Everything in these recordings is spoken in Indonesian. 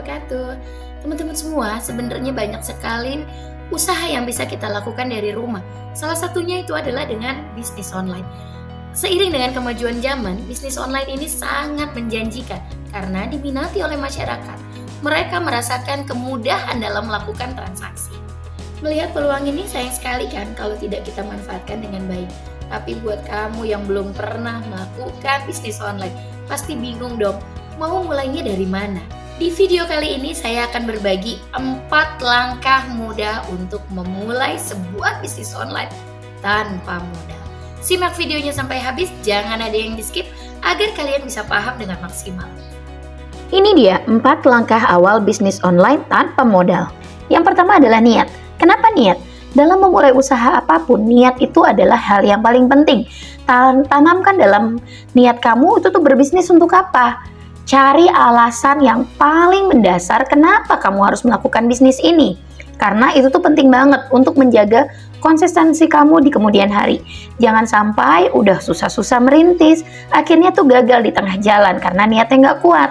wabarakatuh. Teman-teman semua, sebenarnya banyak sekali usaha yang bisa kita lakukan dari rumah. Salah satunya itu adalah dengan bisnis online. Seiring dengan kemajuan zaman, bisnis online ini sangat menjanjikan karena diminati oleh masyarakat. Mereka merasakan kemudahan dalam melakukan transaksi. Melihat peluang ini sayang sekali kan kalau tidak kita manfaatkan dengan baik. Tapi buat kamu yang belum pernah melakukan bisnis online, pasti bingung dong, mau mulainya dari mana? Di video kali ini saya akan berbagi 4 langkah mudah untuk memulai sebuah bisnis online tanpa modal. Simak videonya sampai habis, jangan ada yang di skip agar kalian bisa paham dengan maksimal. Ini dia 4 langkah awal bisnis online tanpa modal. Yang pertama adalah niat. Kenapa niat? Dalam memulai usaha apapun, niat itu adalah hal yang paling penting. Tanamkan dalam niat kamu itu tuh berbisnis untuk apa? Cari alasan yang paling mendasar kenapa kamu harus melakukan bisnis ini. Karena itu tuh penting banget untuk menjaga konsistensi kamu di kemudian hari. Jangan sampai udah susah-susah merintis, akhirnya tuh gagal di tengah jalan karena niatnya nggak kuat.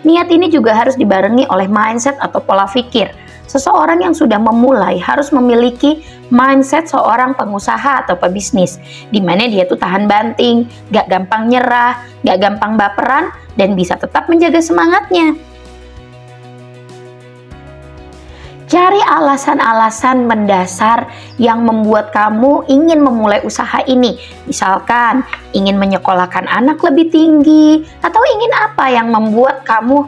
Niat ini juga harus dibarengi oleh mindset atau pola pikir. Seseorang yang sudah memulai harus memiliki mindset seorang pengusaha atau pebisnis, di mana dia tuh tahan banting, gak gampang nyerah, gak gampang baperan, dan bisa tetap menjaga semangatnya. Cari alasan-alasan mendasar yang membuat kamu ingin memulai usaha ini. Misalkan, ingin menyekolahkan anak lebih tinggi, atau ingin apa yang membuat kamu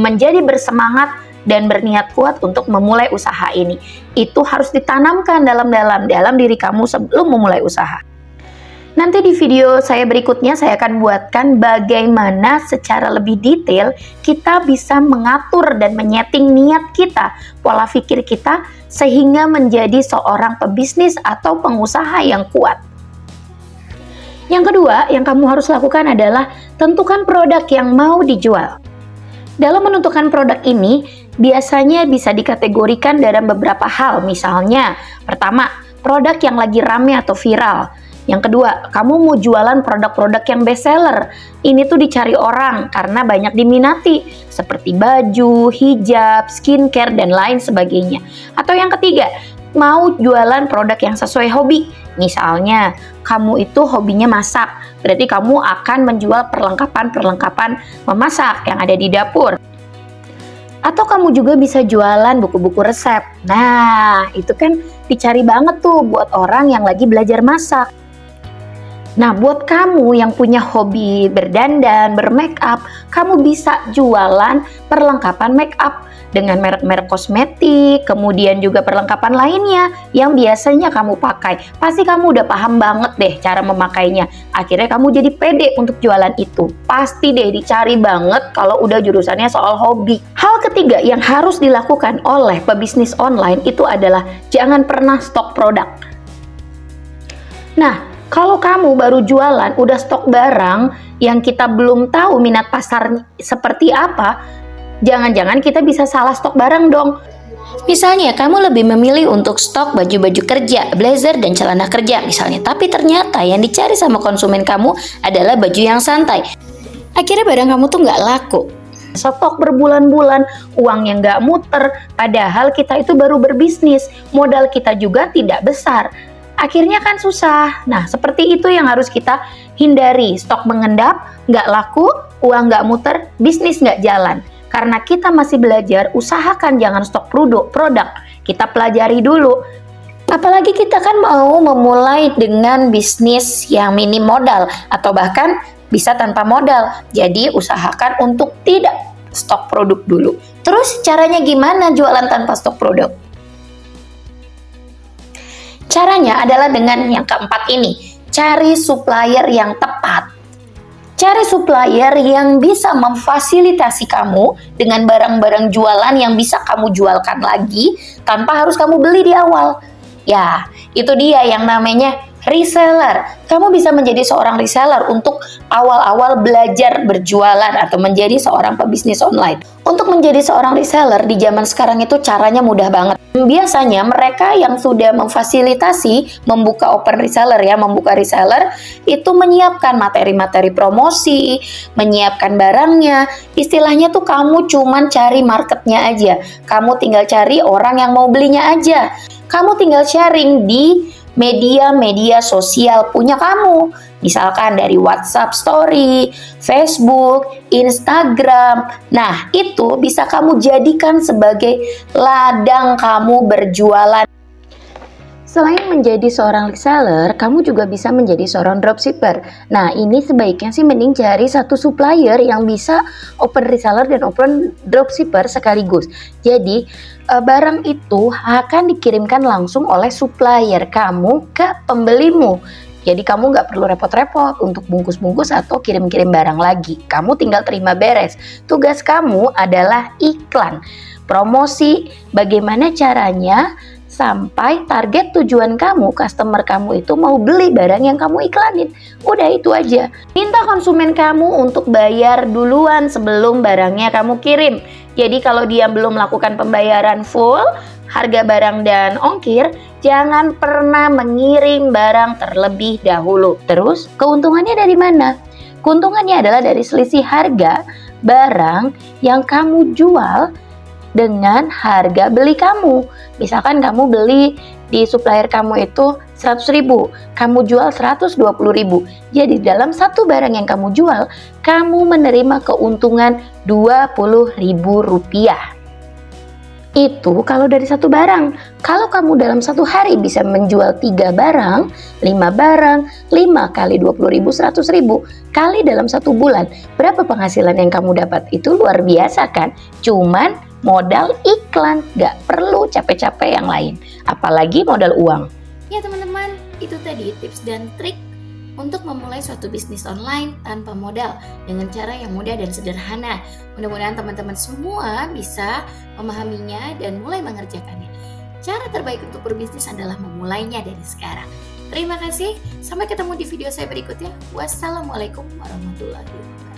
menjadi bersemangat dan berniat kuat untuk memulai usaha ini. Itu harus ditanamkan dalam diri kamu sebelum memulai usaha. Nanti di video saya berikutnya saya akan buatkan bagaimana secara lebih detail kita bisa mengatur dan menyeting niat kita, pola pikir kita, sehingga menjadi seorang pebisnis atau pengusaha yang kuat. Yang kedua yang kamu harus lakukan adalah tentukan produk yang mau dijual. Dalam menentukan produk ini, biasanya bisa dikategorikan dalam beberapa hal. Misalnya, pertama, produk yang lagi rame atau viral. Yang kedua, kamu mau jualan produk-produk yang best seller. Ini tuh dicari orang karena banyak diminati, seperti baju, hijab, skincare, dan lain sebagainya. Atau yang ketiga, mau jualan produk yang sesuai hobi. Misalnya, kamu itu hobinya masak, berarti kamu akan menjual perlengkapan-perlengkapan memasak yang ada di dapur. Atau kamu juga bisa jualan buku-buku resep. Nah, itu kan dicari banget tuh buat orang yang lagi belajar masak. Nah, buat kamu yang punya hobi berdandan, bermake up, kamu bisa jualan perlengkapan make up dengan merek-merek kosmetik, kemudian juga perlengkapan lainnya yang biasanya kamu pakai. Pasti kamu udah paham banget deh cara memakainya. Akhirnya kamu jadi pede untuk jualan itu. Pasti deh dicari banget kalau udah jurusannya soal hobi. Hal ketiga yang harus dilakukan oleh pebisnis online itu adalah jangan pernah stok produk. Nah, kalau kamu baru jualan, udah stok barang yang kita belum tahu minat pasar seperti apa, jangan-jangan kita bisa salah stok barang dong. Misalnya, kamu lebih memilih untuk stok baju-baju kerja, blazer, dan celana kerja misalnya. Tapi ternyata yang dicari sama konsumen kamu adalah baju yang santai. Akhirnya barang kamu tuh nggak laku. Stok berbulan-bulan, uang yang nggak muter, padahal kita itu baru berbisnis, modal kita juga tidak besar. Akhirnya kan susah. Nah, seperti itu yang harus kita hindari. Stok mengendap, nggak laku, uang nggak muter, bisnis nggak jalan. Karena kita masih belajar, usahakan jangan stok produk. Kita pelajari dulu. Apalagi kita kan mau memulai dengan bisnis yang minim modal atau bahkan bisa tanpa modal. Jadi usahakan untuk tidak stok produk dulu. Terus caranya gimana jualan tanpa stok produk? Caranya adalah dengan yang keempat ini, cari supplier yang tepat. Cari supplier yang bisa memfasilitasi kamu dengan barang-barang jualan yang bisa kamu jualkan lagi tanpa harus kamu beli di awal. Ya, itu dia yang namanya reseller. Kamu bisa menjadi seorang reseller untuk awal-awal belajar berjualan atau menjadi seorang pebisnis online. Untuk menjadi seorang reseller di zaman sekarang itu caranya mudah banget. Biasanya mereka yang sudah memfasilitasi membuka open reseller membuka reseller itu menyiapkan materi-materi promosi, menyiapkan barangnya. Istilahnya tuh kamu cuman cari marketnya aja. Kamu tinggal cari orang yang mau belinya aja. Kamu tinggal sharing di media-media sosial punya kamu. Misalkan dari WhatsApp Story, Facebook, Instagram. Nah, itu bisa kamu jadikan sebagai ladang kamu berjualan. Selain menjadi seorang reseller, kamu juga bisa menjadi seorang dropshipper. Nah, ini sebaiknya sih mending cari satu supplier yang bisa open reseller dan open dropshipper sekaligus. Jadi, barang itu akan dikirimkan langsung oleh supplier kamu ke pembelimu. Jadi kamu nggak perlu repot-repot untuk bungkus-bungkus atau kirim-kirim barang lagi. Kamu tinggal terima beres. Tugas kamu adalah iklan, promosi, bagaimana caranya sampai target tujuan kamu, customer kamu itu mau beli barang yang kamu iklanin. Udah itu aja. Minta konsumen kamu untuk bayar duluan sebelum barangnya kamu kirim. Jadi kalau dia belum melakukan pembayaran full, harga barang dan ongkir, jangan pernah mengirim barang terlebih dahulu. Terus, keuntungannya dari mana? Keuntungannya adalah dari selisih harga barang yang kamu jual dengan harga beli kamu. Misalkan kamu beli di supplier kamu itu 100.000, kamu jual 120.000. Jadi dalam satu barang yang kamu jual, kamu menerima keuntungan Rp20.000. Itu kalau dari satu barang. Kalau kamu dalam satu hari bisa menjual 3 barang, 5 barang, 5 kali 20.000, 100.000, kali dalam satu bulan, berapa penghasilan yang kamu dapat? Itu luar biasa kan? Cuman modal iklan, gak perlu capek-capek yang lain, apalagi modal uang. Ya teman-teman, itu tadi tips dan trik untuk memulai suatu bisnis online tanpa modal dengan cara yang mudah dan sederhana. Mudah-mudahan teman-teman semua bisa memahaminya dan mulai mengerjakannya. Cara terbaik untuk berbisnis adalah memulainya dari sekarang. Terima kasih, sampai ketemu di video saya berikutnya. Wassalamualaikum warahmatullahi wabarakatuh.